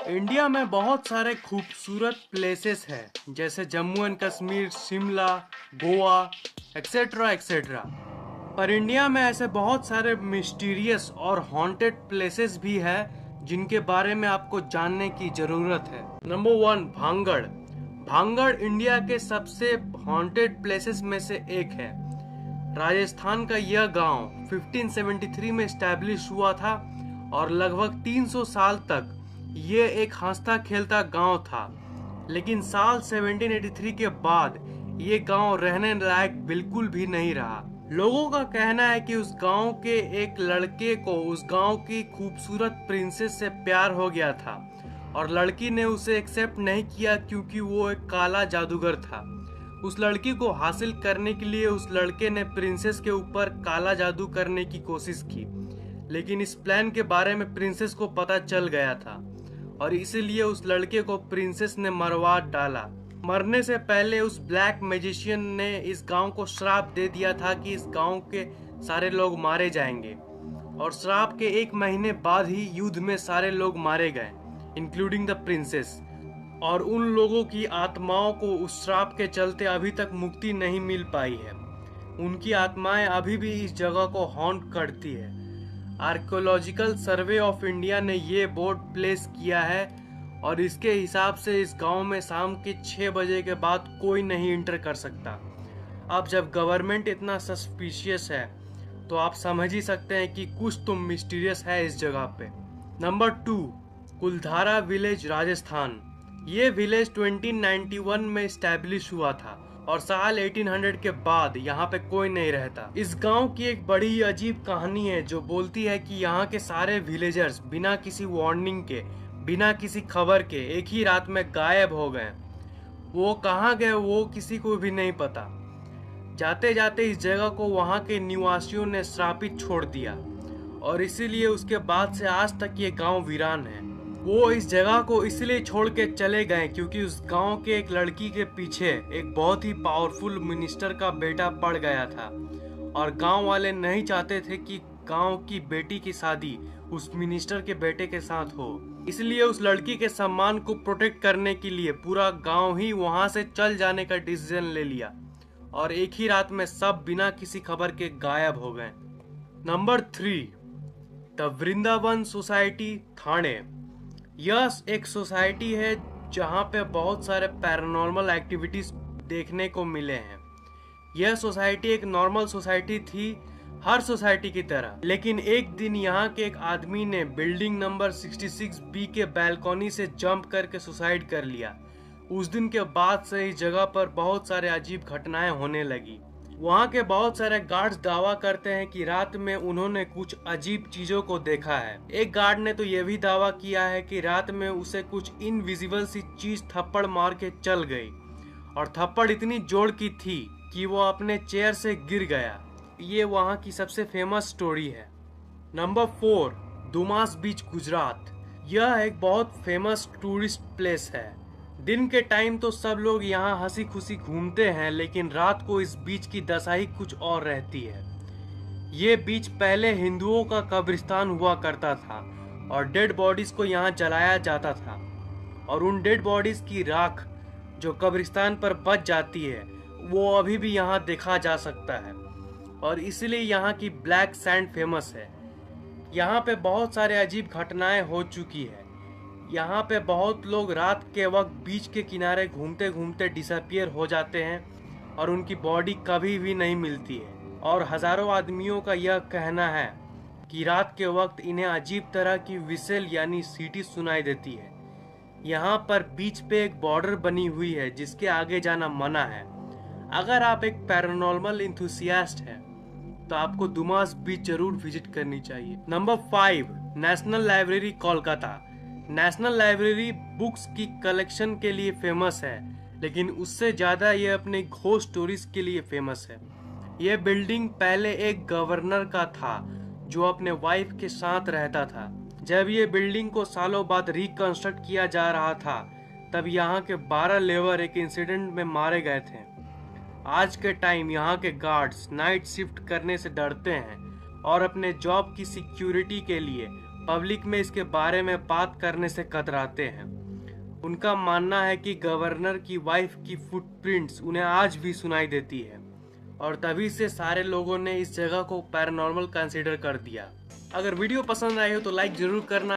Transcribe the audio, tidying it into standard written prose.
India में बहुत सारे खूबसूरत प्लेसेस हैं जैसे Jammu and Kashmir, Shimla, Goa, etcetera etcetera. पर इंडिया में ऐसे बहुत सारे मिस्टीरियस और हॉन्टेड प्लेसेस भी हैं जिनके बारे में आपको जानने की ज़रूरत है। नंबर 1, भांगड़। भांगड़ इंडिया के सबसे हॉन्टेड प्लेसेस में से एक है। राजस्थान का यह गांव 1573 में स्टैब्लिश हुआ था और लगभग 300 साल तक ये एक हंसता खेलता गांव था। लेकिन साल 1783 के बाद ये गांव रहने लायक बिल्कुल भी नहीं रहा। लोगों का कहना है कि उस गांव के एक लड़के को उस गांव की खूबसूरत प्रिंसेस से प्यार हो गया था और लड़की ने उसे एक्सेप्ट नहीं किया क्योंकि वो एक काला जादूगर था। उस लड़की को हासिल करने के लिए उस लड़के ने प्रिंसेस के ऊपर काला जादू करने की कोशिश की, लेकिन इस प्लान के बारे में प्रिंसेस को पता चल गया था और इसीलिए उस लड़के को प्रिंसेस ने मरवा डाला। मरने से पहले उस ब्लैक मैजिशियन ने इस गांव को श्राप दे दिया था कि इस गांव के सारे लोग मारे जाएंगे और श्राप के 1 महीने बाद ही युद्ध में सारे लोग मारे गए, इंक्लूडिंग द प्रिंसेस। और उन लोगों की आत्माओं को उस श्राप के चलते अभी तक मुक्ति नहीं मिल पाई है। उनकी आत्माएं अभी भी इस जगह को हॉन्ट करती है। आर्कियोलॉजिकल सर्वे ऑफ इंडिया ने ये बोर्ड प्लेस किया है और इसके हिसाब से इस गांव में शाम के 6 बजे के बाद कोई नहीं इंटर कर सकता। अब जब गवर्नमेंट इतना सस्पिशियस है तो आप समझ ही सकते हैं कि कुछ तो मिस्टीरियस है इस जगह पे। नंबर 2, कुलधारा विलेज, राजस्थान। ये विलेज 2091 में स्टैब्लिश हुआ था और साल 1800 के बाद यहाँ पे कोई नहीं रहता। इस गांव की एक बड़ी ही अजीब कहानी है जो बोलती है कि यहाँ के सारे विलेजर्स बिना किसी वार्निंग के, बिना किसी खबर के एक ही रात में गायब हो गए। वो कहाँ गए वो किसी को भी नहीं पता। जाते जाते इस जगह को वहाँ के निवासियों ने श्रापित छोड़ दिया और इसीलिए उसके बाद से आज तक ये गांव वीरान है। वो इस जगह को इसलिए छोड़ के चले गए क्योंकि उस गांव के एक लड़की के पीछे एक बहुत ही पावरफुल मिनिस्टर का बेटा पड़ गया था और गांव वाले नहीं चाहते थे कि गांव की बेटी की शादी उस मिनिस्टर के बेटे के साथ हो। इसलिए उस लड़की के सम्मान को प्रोटेक्ट करने के लिए पूरा गांव ही वहां से चल जाने का डिसीजन ले लिया और एक ही रात में सब बिना किसी खबर के गायब हो गए। Number 3, the Vrindavan society, Thane. यह एक सोसाइटी है जहाँ पे बहुत सारे पैरानॉर्मल एक्टिविटीज देखने को मिले हैं। यह सोसाइटी एक नॉर्मल सोसाइटी थी, हर सोसाइटी की तरह, लेकिन एक दिन यहाँ के एक आदमी ने बिल्डिंग नंबर 66B के बैल्कनी से जंप करके सुसाइड कर लिया। उस दिन के बाद से इस जगह पर बहुत सारे अजीब घटनाएं होने लगी। वहाँ के बहुत सारे गार्ड्स दावा करते हैं कि रात में उन्होंने कुछ अजीब चीजों को देखा है। एक गार्ड ने तो यह भी दावा किया है कि रात में उसे कुछ इनविजिबल सी चीज थप्पड़ मार के चल गई और थप्पड़ इतनी जोर की थी कि वो अपने चेयर से गिर गया। ये वहाँ की सबसे फेमस स्टोरी है। नंबर 4, दुमास बीच, गुजरात। यह एक बहुत फेमस टूरिस्ट प्लेस है। दिन के टाइम तो सब लोग यहाँ हंसी खुशी घूमते हैं, लेकिन रात को इस बीच की दशा ही कुछ और रहती है। ये बीच पहले हिंदुओं का कब्रिस्तान हुआ करता था और डेड बॉडीज को यहाँ जलाया जाता था और उन डेड बॉडीज की राख जो कब्रिस्तान पर बच जाती है वो अभी भी यहाँ देखा जा सकता है और इसलिए यहाँ की ब्लैक सैंड फेमस है। यहाँ पे बहुत सारे अजीब घटनाएं हो चुकी है। यहाँ पे बहुत लोग रात के वक्त बीच के किनारे घूमते घूमते डिसअपियर हो जाते हैं और उनकी बॉडी कभी भी नहीं मिलती है और हजारों आदमियों का यह कहना है कि रात के वक्त इन्हें अजीब तरह की विसेल यानी सीटी सुनाई देती है। यहाँ पर बीच पे एक बॉर्डर बनी हुई है जिसके आगे जाना मना है। अगर आप एक पैरानॉर्मल इंथुसियास्ट हैं तो आपको दुमास बीच जरूर विजिट करनी चाहिए। Number 5, national library, Kolkata. National library books की कलेक्शन के लिए फेमस है, लेकिन उससे ज़्यादा ये अपने घोस्ट स्टोरीज के लिए फेमस है। यह बिल्डिंग पहले एक गवर्नर का था जो अपने वाइफ के साथ रहता था। जब ये बिल्डिंग को सालों बाद रिकंस्ट्रक्ट किया जा रहा था तब यहाँ के 12 लेबर एक इंसिडेंट में मारे गए थे। आज के टाइम यहाँ के गार्ड्स नाइट शिफ्ट करने से डरते हैं और अपने जॉब की सिक्योरिटी के लिए पब्लिक में इसके बारे में बात करने से कतराते हैं। उनका मानना है कि गवर्नर की वाइफ की फुटप्रिंट्स उन्हें आज भी सुनाई देती है और तभी से सारे लोगों ने इस जगह को पैरानॉर्मल कंसीडर कर दिया। अगर वीडियो पसंद आई हो तो लाइक जरूर करना।